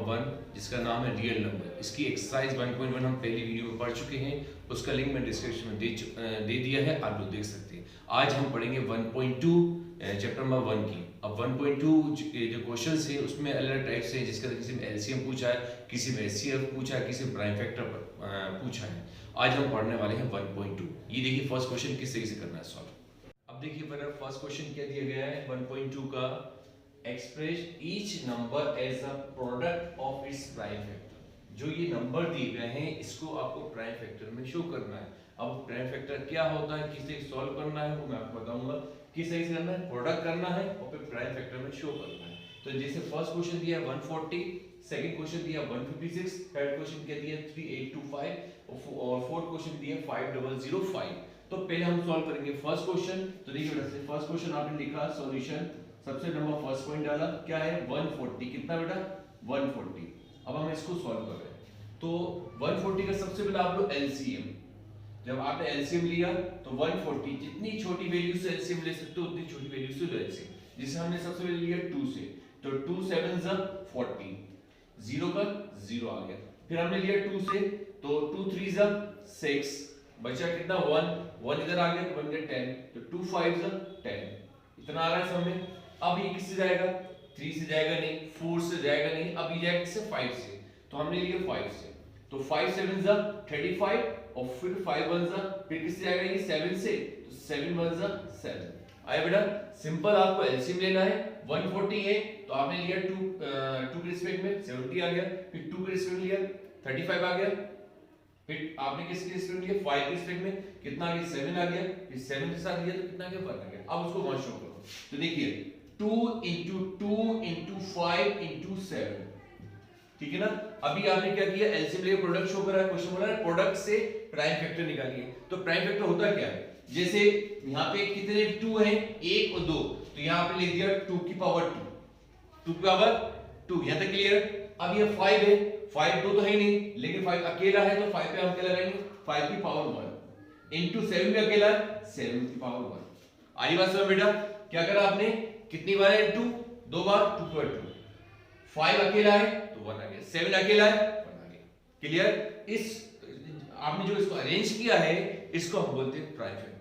1 जिसका नाम है रियल नंबर। इसकी एक्सरसाइज 1.1 हम पहली वीडियो में पढ़ चुके हैं, उसका लिंक मैं डिस्क्रिप्शन में दे दिया है, आप लोग देख सकते हैं। आज हम पढ़ेंगे 1.2 चैप्टर नंबर 1 की। अब 1.2 जो क्वेश्चंस है उसमें अलग अलग टाइप से, जिसका किसी में एलसीएम पूछा है, किसी में एचसीएफ पूछा है, किसी में प्राइम फैक्टर पूछा है। आज हम पढ़ने वाले हैं 1.2। ये देखिए फर्स्ट क्वेश्चन किस तरीके से करना है सॉल्व। अब देखिए मेरा फर्स्ट क्वेश्चन क्या दिया गया है 1.2 का, express each number as a product of its prime factor. जो ये नंबर दिए गए हैं इसको आपको प्राइम फैक्टर में शो करना है। अब प्राइम फैक्टर क्या होता है, किस तरीके सॉल्व करना है वो मैं आपको बताऊंगा। किस तरीके से करना है, प्रोडक्ट करना है और फिर प्राइम फैक्टर में शो करना है। तो जैसे फर्स्ट क्वेश्चन दिया 140, सेकंड क्वेश्चन दिया 156, थर्ड क्वेश्चन क्या दिया 3825 और फोर्थ क्वेश्चन दिया 5005। तो पहले हम सॉल्व करेंगे फर्स्ट क्वेश्चन। तो देखिए बेटा फर्स्ट क्वेश्चन आपने लिखा सॉल्यूशन, सबसे नंबर फर्स्ट पॉइंट डाला, क्या है 140, कितना बेटा 140। अब हम इसको सॉल्व कर रहे हैं। तो 140 का सबसे पहले आप लोग एलसीएम, जब आपने एलसीएम लिया तो 140 जितनी छोटी वैल्यू से एलसीएम ले सकते हो उतनी छोटी वैल्यू से लो एलसीएम। जैसे हमने सबसे पहले लिया 2 से, तो 2 7 ज़ा 40, 0 का 0 आ गया। फिर हमने लिया 2 से, तो 2 3 ज़ा 6, बचा कितना 1 इधर आ गया तो बन गया 10, तो 2 5 ज़ा 10, इतना आ रहा है समय। अब ये किससे जाएगा, 3 से जाएगा नहीं, 4 से जाएगा नहीं, अब ये जाएगा किससे 5 से, तो हमने लिया 5 से, तो 5 7 ज़ा 35 और फिर 5 1 ज़ा फिर किससे जाएगा ये 7 से, तो 7 1 ज़ा 7। आया बेटा, सिंपल आपको एलसीएम लेना है। 140 है तो आपने लिया 2 के रिस्पेक्ट में 70 आ गया, फिर 2 के रिस्पेक्ट में लिया 35 आ गया, फिर आपने किसके रिस्पेक्ट में लिया 5 के रिस्पेक्ट में कितना आ गया 7 आ गया, फिर 7 के साथ लिया तो कितना आ गया 1 आ गया। अब उसको वहां शो करो। तो देखिए 2 into 2 into 5 into 7, ठीक है ना। अभी आपने क्या किया, एलसीएम लेके प्रोडक्ट शो करा है, क्वेश्चन बोला है प्रोडक्ट से प्राइम फैक्टर निकालिए। तो प्राइम फैक्टर होता क्या है, जैसे यहाँ पे कितने 2 हैं, 1 और 2, तो यहाँ पे लिख दिया 2 की पावर 2 की पावर 2, यहाँ तक क्लियर। अब ये 5 है, 5 2 तो है नहीं, लेकिन 5 अकेला है तो 5 पे हम क्या लगाएंगे 5 की पावर 1 इनटू 7 भी अकेला है 7 की पावर 1। आई बात समझ बेटा, क्या करा आपने, कितनी बार है 2, 2 बार 2 पर 2, 5 अकेला है तो 1 आ गया, 7 अकेला है 1 आ गया। क्लियर। इस आपने जो इसको अरेंज किया है इसको हम बोलते हैं प्राइम फैक्टर।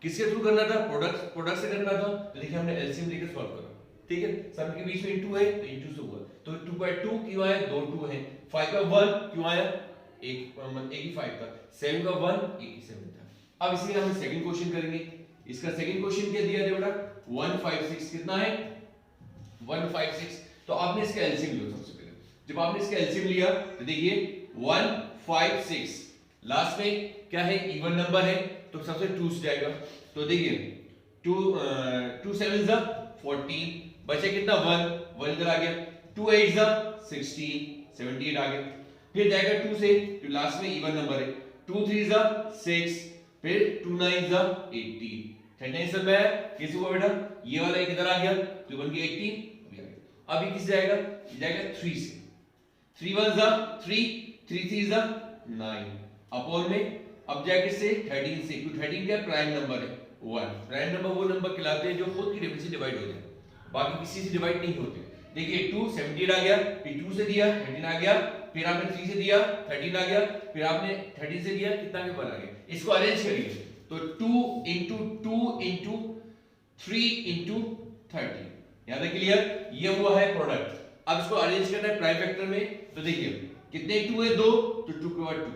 किसके थ्रू करना था, प्रोडक्ट से करना था। तो देखिए हमने एलसीएम लेकर सॉल्व करा, ठीक है। सब के बीच में इनटू है तो इनटू से हुआ, तो 2 by 2 क्यों आया, 2 2 है, 5 का 1 क्यों आया, एक ही 5 था, 7 का 1 एक ही 7 था। अब इसलिए हम सेकंड क्वेश्चन करेंगे। इसका सेकंड क्वेश्चन क्या दिया है बेटा 156, कितना है 156। तो आपने इसका एलसीएम लिया सबसे पहले। जब आपने इसका एलसीएम लिया तो देखिए 156 लास्ट में क्या है, इवन नंबर है तो सबसे 2 से जाएगा। तो देखिए 2 7 ज़ा 14, बचे कितना 1 इधर आ गया, 2 8 ज़ा 16, 78 आ गया। फिर जाएगा 2 से, तो लास्ट में इवन नंबर है, 2 3 ज़ा 6, फिर 2 9 ज़ा 18, 39 सब में किसी को बेटा ये वाला एक इधर आ गया तो बन गया 18 भी आ गया। अभी किस जाएगा, जाएगा 3 से, 3 1 ज़ा 3, 3 3 ज़ा 9 अपॉन में, अब जाएगा किससे 13 से, क्योंकि 13 क्या प्राइम नंबर है 1। प्राइम नंबर वो नंबर कहलाते हैं जो खुद की डिवीजन से डिवाइड होते हैं, बाकी किसी से डिवाइड नहीं होते। देखिए 2 78 आ गया, फिर 2 से दिया 13 आ गया, फिर आपने 3 से दिया 13 आ गया, फिर आपने 13 से दिया कितना के 1 आ गया। इसको अरेंज करिए तो 2 into 2 into 3 into 13, याद है क्लियर, ये हुआ है प्रोडक्ट। अब इसको अरेंज करना है प्राइम फैक्टर में। तो देखिए कितने 2 है 2, तो 2 की पावर 2,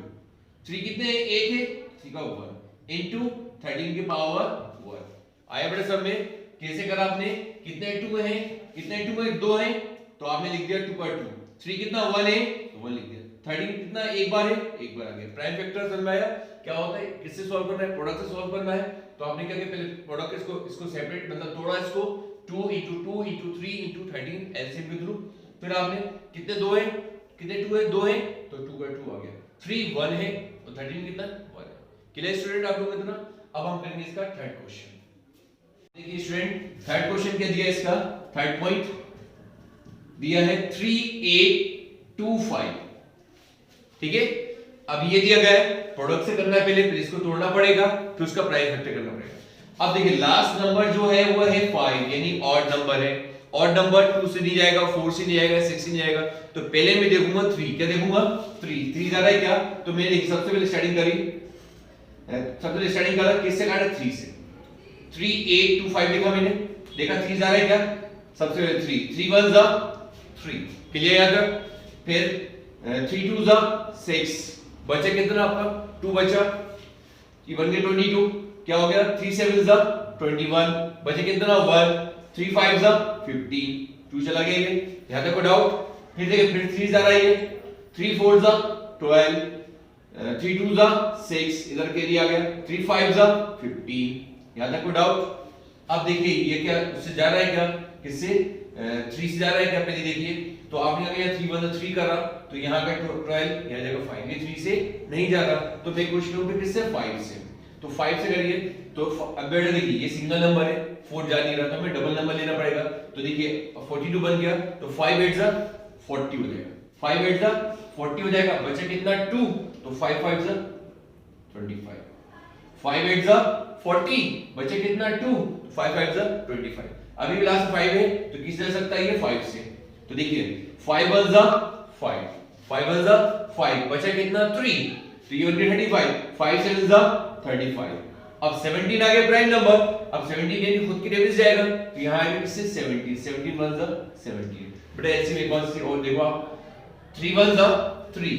3 कितने 1 है 3 का 1 into 13 की पावर 1। आया बेटा सब में, कैसे करा आपने, कितने 2 है, कितने 2 है 2 है, तो आपने लिख दिया 2 पर 2, 3 कितना 1 है तो 1 लिख दिया, 13 कितना एक बार है एक बार आ गया। प्राइम फैक्टर समझ में आया क्या होता है, किससे सॉल्व करना है, प्रोडक्ट से सॉल्व करना है। तो आपने क्या किया, पहले प्रोडक्ट इसको सेपरेट मतलब तोड़ा इसको, 2 into 2 into 3 into 13 एलसीएम के थ्रू। फिर आपने कितने 2 है, कितने 2 है 2 है, तो 2 by 2 आ गया, 3 1 है तो 13 कितना 1 है। क्लियर स्टूडेंट आप लोग इतना। अब हम करेंगे इसका थर्ड क्वेश्चन। देखिए स्टूडेंट थर्ड क्वेश्चन क्या दिया, इसका थर्ड पॉइंट दिया है 3825, ठीक है। अब ये दिया गया है, प्रोडक्ट से करना है पहले, फिर इसको तोड़ना पड़ेगा, फिर उसका प्राइम फैक्टर करना पड़ेगा। अब देखिए लास्ट नंबर जो है वो है 5, यानी ऑड नंबर है, ऑड नंबर 2 से नहीं जाएगा, 4 से नहीं जाएगा, 6 से नहीं जाएगा, तो पहले मैं देखूंगा 3। क्या देखूंगा? 3 जा रहा है क्या? तो मैंने सबसे पहले स्टार्टिंग करी, सबसे पहले स्टार्टिंग करा किससे? काटा 3 से। 3 8 2 5 देखा मैंने, देखा 3 जा रहा है क्या? सबसे पहले 3 1 जा 3, क्लियर याद है? फिर 3 2 जा 6, बचा कितना आपका? 2 बचा, ये बन गया 22। क्या हो गया? 3 7 जा 21, बचे कितना? 1। 3 5 जा 15, 2 चला गया ये, यहां तक कोई डाउट? फिर देखिए फिर 3 जा रहा है ये, 3 4 जा 12, 3 2 जा 6, इधर कैरी आ गया, 3 5 जा 15, यहां तक कोई डाउट? अब देखिए ये क्या उससे जा रहा है क्या? किससे? 3 से जा रहा है क्या? पहले देखिए तो आपने अगर 3 1 3 करा तो यहां का 12 यहां जाएगा 5, ये 3 से नहीं जा रहा, तो मैं क्वेश्चन नंबर किससे? 5 से। तो 5 से करिए तो अब बेटा देखिए ये सिंगल नंबर है, 4 जा नहीं रहा, तो हमें डबल नंबर लेना पड़ेगा। तो देखिए 42 बन गया, तो 5 8 जा 40 हो जाएगा, 5 8 जा 40 हो जाएगा, बचा कितना? 2, तो 5 5 जा 25, 5 8 जा 40, बचे कितना? 2, 5 5 जा 25। अभी भी लास्ट 5 है, तो किससे जा सकता है ये? 5 से। तो देखिए 5 1 जा 5, 5 1 जा 5, बचा कितना? 3, तो ये बन गया 35, 5 7 जा 35। अब 17 आ गया प्राइम नंबर, अब 17 यानी खुद की रेंज जाएगा, तो यहां आएगा किससे? 17, 17 1 जा 17। बेटा ऐसे में एक बार से और देखो आप, 3 1 जा 3,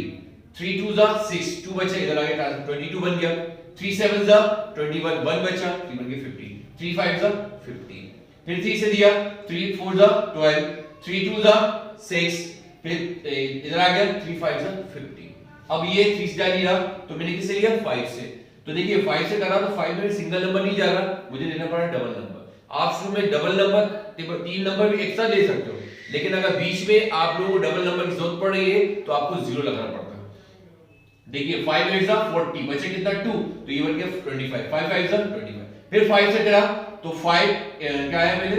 3 2 जा 6, 2 बचा, इधर आ गया 22 बन गया, 3 7 जा 21, 1 बचा, 3 बन गया 15, 3 5 जा 15, फिर 3 से दिया, 3 4 जा 12, 3 2 जा 6, फिर इधर आ गया 3 5 जा 15। अब ये 3 से जा नहीं रहा, तो मैंने किससे लिया? 5 से। तो देखिए 5 से करा तो 5 में सिंगल नंबर नहीं जा रहा, मुझे लेना पड़ा डबल नंबर। आप शुरू में डबल नंबर 3 नंबर भी एक्स्ट्रा ले सकते हो, लेकिन अगर बीच में आप लोगों को डबल नंबर की जरूरत पड़ रही है तो आपको 0 लगाना पड़ता है। देखिए 5 8 जा 40, बचे कितना? 2, तो ये बन गया 25, 5 5 जा 25। फिर 5 से करा तो 5 क्या है पहले?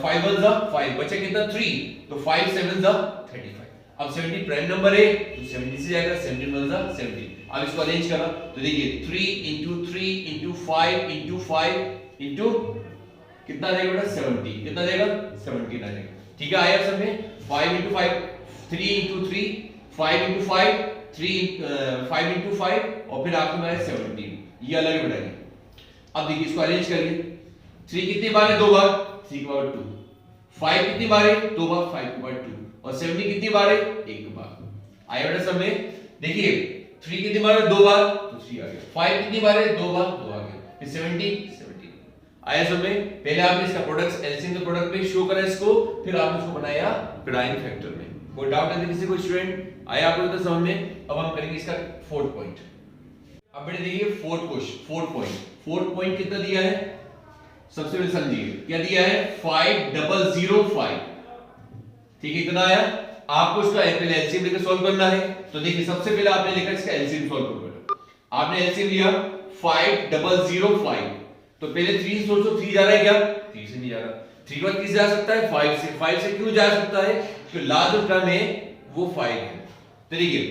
5 1 जा 5, बचे कितना? 3, तो 5 7 जा 35। अब 70 प्राइम नंबर है, तो 70 से जाएगा, 17 1 जा 17। अब इसको अरेंज करा तो देखिए 3 into 3 into 5 into 5 into कितना जाएगा बेटा? 70, कितना जाएगा? 17 आ जाएगा। ठीक है, आया सब में 5 into 5, 3 into 3, 5 into 5, 5 into 5, और फिर आपके में 17, ये अलग है बेटा। अब देखिए इसको अरेंज करिए, 3 कितनी बार है? 2 बार, 3 की पावर 2, 5 कितनी बार है? 2 बार, 5 की पावर 2, और 70 कितनी बार है? 1 बार। आया बेटा सब में? देखिए 3 कितनी बार है? 2 बार, तो 3 आ गया। 5 कितनी बार है? 2 बार, 2 आ गया। फिर 70 आया सब में? पहले आपने इसका प्रोडक्ट एलसीएम के प्रोडक्ट में शो करा इसको, फिर आपने इसको बनाया प्राइम फैक्टर में। कोई डाउट है किसी को स्टूडेंट? आया आप लोगों को समझ में? अब हम करेंगे इसका फोर्थ पॉइंट। अब बेटे देखिए फोर्थ क्वेश्चन, फोर्थ पॉइंट कितना दिया है? सबसे पहले समझिए क्या दिया है? 5005। ठीक है, कितना आया? आपको इसका पहले एलसीएम लेकर सॉल्व करना है। तो देखिए सबसे पहले आपने लिखा इसका एलसीएम सॉल्व करो। आपने एलसीएम लिया 5005, तो पहले 3 से सोचो, 3 जा रहा है क्या? 3 से नहीं जा रहा, 3 बार किस जा सकता है? 5 से। 5 से क्यों जा सकता है? क्योंकि लास्ट जो टर्म है वो 5 है। तो देखिए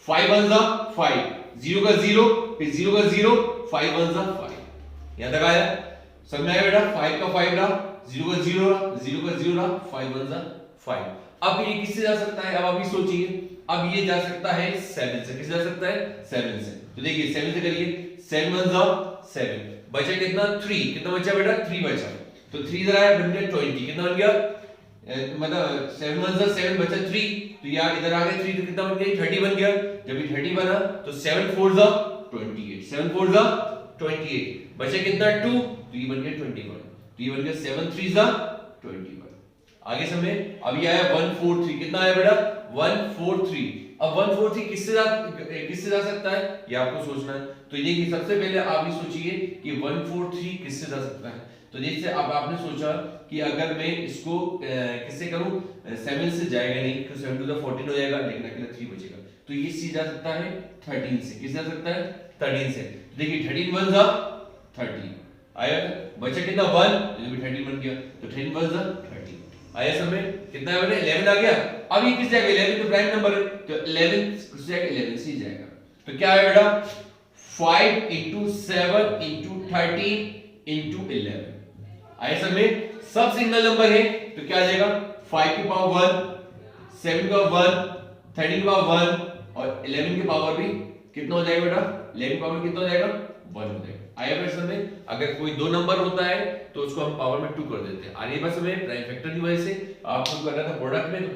5 1 जा 5, 0 का 0, फिर 0 का 0, 5 1 जा 5। यहां तक आया? समझ में आया बेटा? 5 का 5 रहा, 0 का 0 रहा, 0 का 0 रहा, 5 1 जा 5। अब ये किससे जा सकता है? अब अभी सोचिए, अब ये जा सकता है 7 से। किससे जा सकता है? 7 से। तो देखिए 7 से करिए, 7 1 जा 7, बचा कितना? 3, कितना बचा बेटा? 3 बचा, तो 3 इधर आया, बन गया 20, कितना बन गया? मतलब 7 1 जा 7, बचा 3, तो यार इधर आ गया 3, तो कितना बन गया? 30 बन गया। जब ये 30 बना तो 7 4 जा 28, 7 4 जा 28, बचा कितना? 2, तो ये बन गया 21, तो ये बन गया 7 3 जा 21। आगे समय अभी आया 143, कितना आया बेटा? 143। अब 143 किससे जा सकता है ये आपको सोचना है। तो ये कि सबसे पहले आप ये सोचिए कि 143 किससे जा सकता है। तो जैसे अब आपने सोचा कि अगर मैं इसको किससे करूं, 7 से जाएगा नहीं, तो 7 to the 14 हो जाएगा, लेकिन अकेला 3 बचेगा, तो ये सी जा सकता है 13 से। किससे जा सकता है? 13 से। तो देखिए 13 1 जा 30 आया, बचा कितना? 1, ये भी 13 बन गया, तो 13 1 जा 30 आया। समय कितना है बेटा? 11 आ गया। अब ये किस जाएगा? 11 तो प्राइम नंबर है, तो 11 किस जाएगा? 11 से जाएगा। तो क्या है बेटा? 5 into 7 into 13 into 11 आया। समय सब सिंगल नंबर है, तो क्या आ जाएगा 5 की पावर 1, 7 की पावर 1, 13 की पावर 1 और 11 की पावर भी कितना हो जाएगा बेटा? 11 की पावर कितना हो जाएगा? 1 हो जाएगा। आया बात समझ? अगर कोई दो नंबर होता है तो उसको हम पावर में 2 कर देते हैं। आगे बात समझ? प्राइम फैक्टर की वजह से आपको करना था प्रोडक्ट में, तो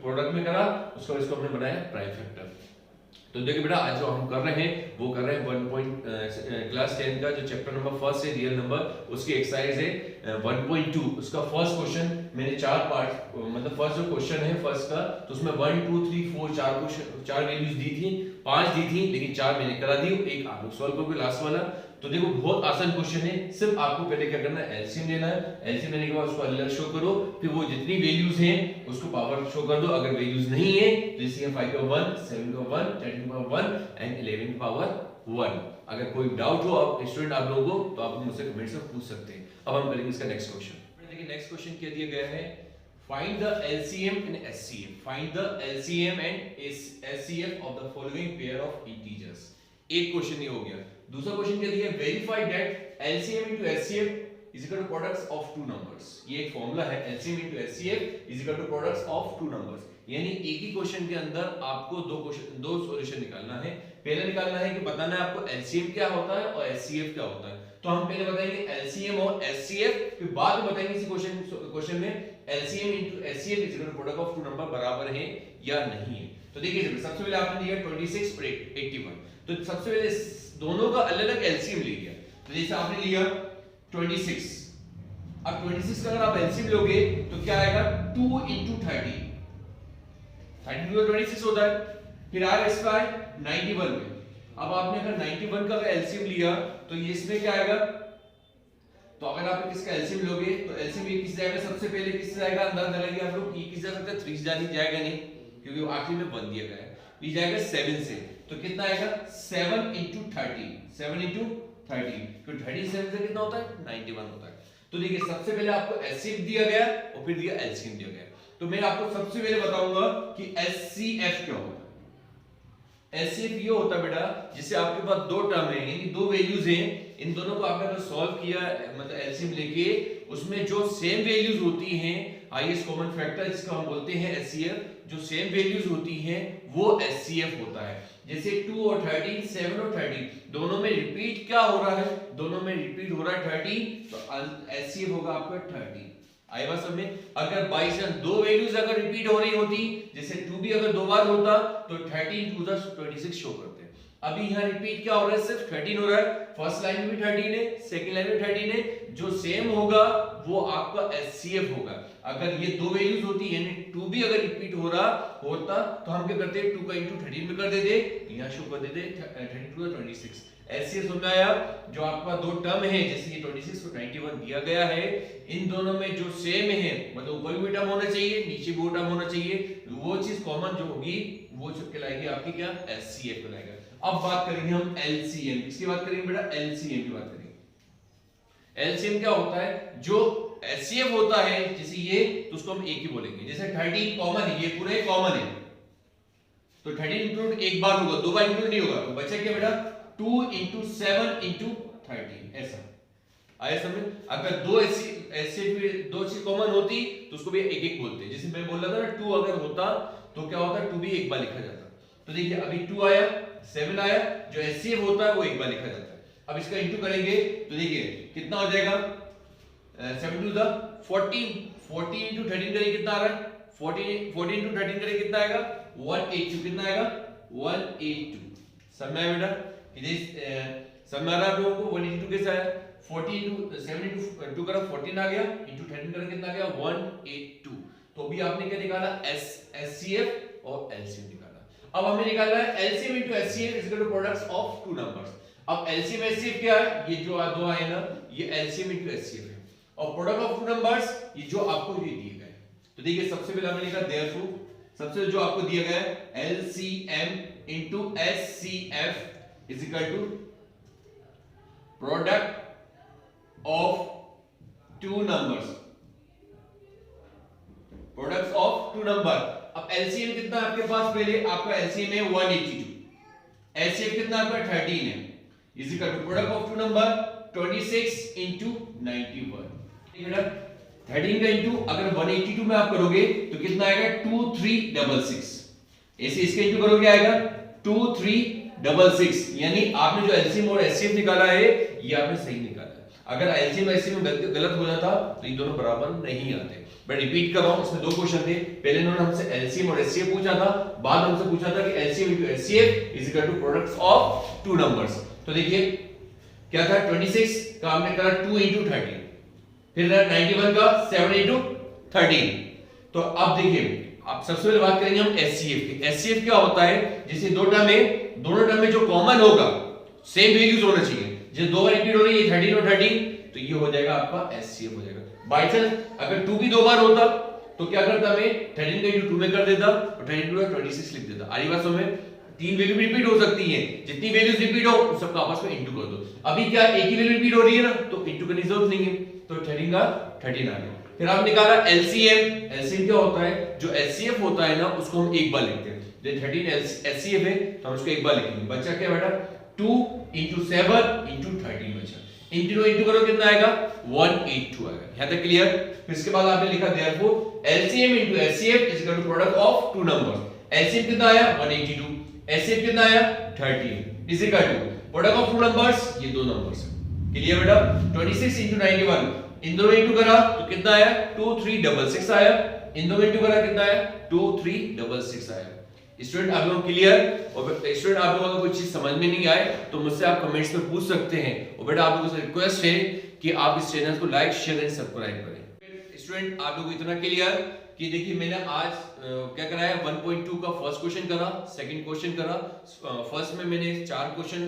प्रोडक्ट में करा, उसको इसको हमने बनाया प्राइम फैक्टर। तो देखिए बेटा आज जो हम कर रहे हैं वो कर रहे हैं क्लास 10 का जो चैप्टर नंबर फर्स्ट है रियल नंबर, उसकी एक्सरसाइज है 1.2। उसका फर्स्ट क्वेश्चन मैंने 4 पार्ट, मतलब फर्स्ट जो क्वेश्चन है फर्स्ट का, तो उसमें 1 2 3 4 4 वैल्यूज दी थी, 5 दी थी, लेकिन 4 मैंने करा दी, एक आप लोग सॉल्व करोगे लास्ट वाला। तो देखो बहुत आसान क्वेश्चन है, सिर्फ आपको पहले क्या करना है, एलसीएम लेना है। एलसीएम लेने के बाद उसको अलग शो करो, फिर वो जितनी वैल्यूज हैं उसको पावर शो कर दो। अगर वैल्यूज नहीं है तो जैसे 5 का 1, 7 का 1, 10 का 1 एंड 11 की पावर 1। अगर कोई डाउट हो आप स्टूडेंट आप लोगों को, तो आप मुझसे कमेंट्स में पूछ सकते हैं। अब हम करेंगे इसका नेक्स्ट क्वेश्चन। देखिए नेक्स्ट क्वेश्चन क्या दिया गया है, find the LCM and SCF, find the LCM and SCF of the following pair of integers। एक क्वेश्चन ये हो गया। दूसरा क्वेश्चन क्या दिया है, verify that LCM into SCF is equal to products of two numbers। ये एक फॉर्मूला है, LCM into SCF is equal to products of two numbers। यानी एक ही क्वेश्चन के अंदर आपको दो सॉल्यूशन निकालना है। पहले निकालना है कि बताना है आपको LCM क्या होता है और SCF क्या होता है। तो हम पहले बताएंगे LCM और SCF, फिर बाद में बताएंगे इसी क्वेश्चन में LCM into SCF is equal to product of two number बराबर है या नहीं है। तो देखिए सबसे पहले आपने लिया 26 और 81, तो सबसे पहले दोनों का अलग अलग एलसीएम ले लिया। तो जैसे आपने लिया 26, अब 26 का अगर आप एलसीएम लोगे तो क्या आएगा 2 into 30, 32 का 26 होता है। फिर आएगा इसका 91 में, अब आपने अगर 91 का एलसीएम लिया तो ये इसमें क्या आएगा, तो अगर आप इसका एलसीएम लोगे तो एलसीएम ये किस जाएगा, सबसे पहले किस जाएगा अंदाजा लगाइए आप लोग, ये किस जा सकता है 3 जाएगा नहीं क्योंकि आखिरी में 1 दिया गया है, ये जाएगा 7 से, तो कितना आएगा 7 into 30, 7 into 30, तो 37 से कितना होता है 91 होता है। तो देखिए सबसे पहले आपको एलसीएम दिया गया और फिर दिया एलसीएम दिया गया। तो मैं आपको सबसे पहले बताऊंगा कि एचसीएफ क्या होता है। एचसीएफ ये होता है बेटा जिससे आपके पास दो टर्म है, यानी दो वैल्यूज हैं, इन दोनों को आपने अगर सॉल्व किया मतलब एलसीएम लेके, उसमें जो सेम वैल्यूज होती हैं, हाईएस्ट कॉमन फैक्टर जिसको हम बोलते हैं एचसीएफ, जो सेम वैल्यूज होती हैं वो एचसीएफ होता है। जैसे 2 और 30, 7 और 30 दोनों में रिपीट क्या हो रहा है, दोनों में रिपीट हो रहा है 30, तो एचसीएफ होगा आपका 30। आई बात समझ में? अगर बाई चांस दो वैल्यूज अगर रिपीट हो रही होती, जैसे 2 भी अगर दो बार होता तो 30 into 26 शो करते। अभी यहाँ रिपीट क्या हो रहा है, सिर्फ 13 हो रहा है, फर्स्ट लाइन में भी 13 है, सेकंड लाइन में 13 है, जो सेम होगा वो आपका एचसीएफ होगा। अगर ये दो वैल्यूज होती यानी 2 भी अगर रिपीट हो रहा होता तो हम क्या करते 2 का into 13 में कर देते, यहाँ शो कर देते 32 का 26। एचसीएफ समझ में आया? जो आपका दो टर्म है जैसे ये 26 और 91 दिया गया है, इन दोनों में जो सेम है, मतलब ऊपर भी टर्म होना चाहिए नीचे भी टर्म होना चाहिए, वो चीज कॉमन जो होगी वो कहलाएगी आपकी क्या, एचसीएफ कहलाएगा। अब बात करेंगे हम एलसीएम, किसकी बात करेंगे बेटा, एलसीएम की बात करेंगे। एलसीएम क्या होता है, जो एचसीएफ होता है जैसे ये, तो उसको हम एक ही बोलेंगे। जैसे 30 कॉमन है, ये पूरे कॉमन है, तो 30 इंक्लूड एक बार होगा, दो बार इंक्लूड नहीं होगा, तो बचा क्या बेटा 2 into 7 into 30, ऐसा आया समझ? अगर दो एचसीएफ दो चीज कॉमन होती तो उसको भी एक एक बोलते हैं। जैसे मैं बोल रहा था ना 2 अगर होता तो क्या होता, 2 भी एक बार लिखा जाता। तो देखिए अभी 2 आया, 7 आया, जो एचसीएफ होता है वो एक बार लिखा जाता है। अब इसका इंटू करेंगे तो देखिए कितना हो जाएगा, 7 to the 14, 14 into 13 करेंगे कितना आ रहा है, 14 into 13 करेंगे कितना आएगा 182, कितना आएगा 182। समझ में आया बेटा? समझ में आ रहा है आप लोगों को 182 कैसे आया, 14 into 7 into 2 करा 14 आ गया, into 13 करा कितना आ गया 182। तो अभी आपने क्या निकाला, एचसीएफ और एलसीएम निकाला। अब हमें निकालना है LCM into HCF is equal to products of two numbers. अब एलसीएम एचसीएफ क्या है, ये जो दो आए ना, ये एलसीएम into एचसीएफ है, और प्रोडक्ट ऑफ टू नंबर्स ये जो आपको ये दिए गए। तो देखिए सबसे पहले हमने लिखा देयरफॉर, सबसे जो आपको दिया गया है LCM into HCF is equal to product of two numbers, products of two number. अब एलसीएम कितना आपके पास, पहले आपका एलसीएम है 182, एचसीएफ कितना आपका 13 है, is equal to product of two number 26 into 91। ठीक है बेटा, 13 का इंटू अगर 182 में आप करोगे तो कितना आएगा 2366, ऐसे इसके इंटू करोगे आएगा 2366, यानी आपने जो एलसीएम और एचसीएफ निकाला है ये आपने सही निकाला है। अगर एलसीएम एचसीएफ में गलत हो जाता तो ये दोनों बराबर नहीं आते। मैं रिपीट कर रहा हूं, इसमें दो क्वेश्चन थे, पहले इन्होंने हमसे एलसीएम और एचसीएफ पूछा था, बाद हमसे पूछा था कि LCM into HCF is equal to products of two numbers. तो देखिए क्या था, 26 का हमने करा 2 into 13, फिर 91 का 7 into 13। तो अब देखिए, अब सबसे पहले बात करेंगे हम एचसीएफ की। एचसीएफ क्या होता है, जैसे दोनों टर्म में जो कॉमन होगा सेम वैल्यूज होना चाहिए, जैसे दो बार रिपीट हो रही है 13 और 13, तो ये हो जाएगा आपका एचसीएफ हो जाएगा। बाय चांस अगर 2 भी दो बार होता तो क्या करता, मैं 13 का इंटू 2 में कर देता और 13 का 26 लिख देता। आरी बात समझ में, तीन वैल्यू रिपीट हो सकती हैं, जितनी वैल्यूज रिपीट हो उन सबका आपस में इंटू कर दो। अभी क्या एक ही वैल्यू रिपीट हो रही है ना, तो इंटू करने की जरूरत नहीं है, तो 13 का 13 आ गया। फिर आप निकाला एलसीएम। एलसीएम क्या होता है, जो एचसीएफ होता है ना उसको हम एक बार लिखते हैं, जैसे 13 एचसीएफ है तो हम उसको एक बार लिखेंगे। बच्चा क्या बेटा 2 into 7 into 13 बचा, इंटू करो कितना आएगा 182 आएगा। यहां तक क्लियर। फिर इसके बाद आपने लिखा therefore LCM into HCF is equal to product of two numbers. LCM कितना आया 182, एचसीएफ कितना आया 13 is equal to product of two numbers, ये दो नंबर्स। क्लियर बेटा। 26 into 91 इन दोनों इंटू करा तो कितना आया 2366 आया, इन दोनों इंटू करा कितना आया 2366 आया। स्टूडेंट आप लोग क्लियर। और स्टूडेंट आप लोगों को कोई चीज समझ में नहीं आए तो मुझसे आप कमेंट्स में पूछ सकते हैं। और बेटा आप लोगों से रिक्वेस्ट है कि आप इस चैनल को लाइक शेयर एंड सब्सक्राइब करें। स्टूडेंट आप लोगों को इतना क्लियर कि देखिए मैंने आज क्या कराया 1.2 का फर्स्ट क्वेश्चन करा, सेकंड क्वेश्चन करा। फर्स्ट में मैंने चार क्वेश्चन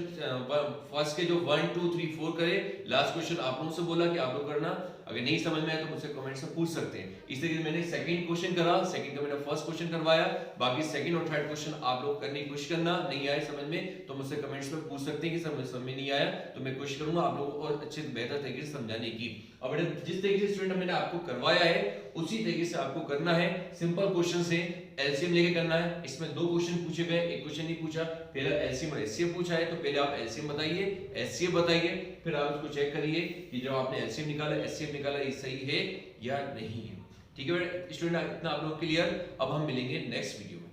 फर्स्ट के जो 1 2 3 4 करे, लास्ट क्वेश्चन आप लोगों से बोला कि आप लोग करना, अगर नहीं समझ में आया तो मुझसे कमेंट्स में पूछ सकते हैं। इस तरीके से मैंने सेकंड क्वेश्चन करा, सेकंड का मैंने फर्स्ट क्वेश्चन करवाया, बाकी सेकंड और थर्ड क्वेश्चन आप लोग करने की कोशिश करना। नहीं आए समझ में तो मुझसे कमेंट्स में पूछ सकते हैं कि समझ में नहीं आया, तो मैं कोशिश करूंगा आप लोगों को और अच्छे बेहतर तरीके से समझाने की। और बेटा जिस तरीके से स्टूडेंट मैंने आपको करवाया है उसी तरीके से आपको करना है। सिंपल क्वेश्चन से एलसीएम लेके करना है। इसमें दो क्वेश्चन पूछे गए, एक क्वेश्चन नहीं पूछा, पहले एलसीएम और एचसीएफ पूछा है, तो पहले आप एलसीएम बताइए, एचसीएफ बताइए, फिर आप उसको चेक करिए कि जब आपने एलसीएम निकाला एचसीएफ निकाला ये सही है या नहीं है। ठीक है स्टूडेंट, इतना आप लोग क्लियर। अब हम मिलेंगे नेक्स्ट वीडियो में।